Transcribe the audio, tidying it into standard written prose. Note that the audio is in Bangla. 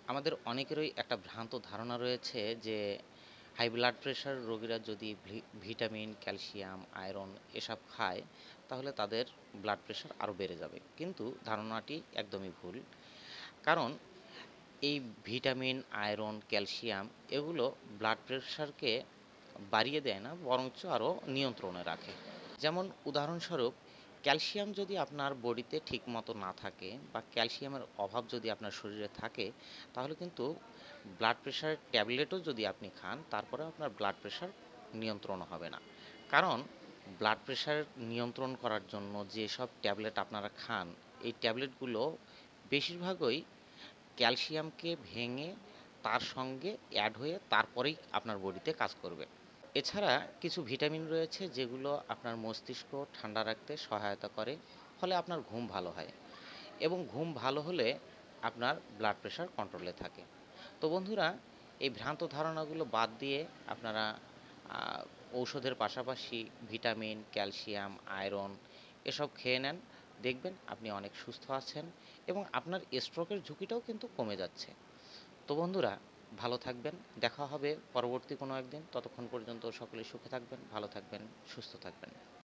আমাদের অনেকেরই একটা ভ্রান্ত ধারণা রয়েছে যে হাই ব্লাড প্রেশার রোগীরা যদি ভিটামিন, ক্যালসিয়াম, আয়রন এসব খায় তাহলে তাদের ব্লাড প্রেশার আরও বেড়ে যাবে। কিন্তু ধারণাটি একদমই ভুল। কারণ এই ভিটামিন, আয়রন, ক্যালসিয়াম এগুলো ব্লাড প্রেশারকে বাড়িয়ে দেয় না, বরঞ্চ আরও নিয়ন্ত্রণে রাখে। যেমন উদাহরণস্বরূপ ক্যালসিয়াম যদি আপনার বডিতে ঠিকমতো না থাকে বা ক্যালসিয়ামের অভাব যদি আপনার শরীরে থাকে, তাহলে কিন্তু ব্লাড প্রেশারের ট্যাবলেটও যদি আপনি খান তারপরে আপনার ব্লাড প্রেশার নিয়ন্ত্রণ হবে না। কারণ ব্লাড প্রেশার নিয়ন্ত্রণ করার জন্য যেসব ট্যাবলেট আপনারা খান, এই ট্যাবলেটগুলো বেশিরভাগই ক্যালসিয়ামকে ভেঙে তার সঙ্গে অ্যাড হয়ে তারপরেই আপনার বডিতে কাজ করবে। এছাড়া কিছু ভিটামিন রয়েছে যেগুলো আপনার মস্তিষ্ক ঠান্ডা রাখতে সহায়তা করে, ফলে আপনার ঘুম ভালো হয় এবং ঘুম ভালো হলে আপনার ব্লাড প্রেশার কন্ট্রোলে থাকে। তো বন্ধুরা, এই ভ্রান্ত ধারণাগুলো বাদ দিয়ে আপনারা ঔষধের পাশাপাশি ভিটামিন, ক্যালসিয়াম, আয়রন এসব খেয়ে নেন। দেখবেন আপনি অনেক সুস্থ আছেন এবং আপনার স্ট্রোকের ঝুঁকিটাও কিন্তু কমে যাচ্ছে। তো বন্ধুরা, ভালো থাকবেন। দেখা হবে পরবর্তী কোনো একদিন। ততক্ষণ পর্যন্ত সকলে সুখে থাকবেন, ভালো থাকবেন, সুস্থ থাকবেন।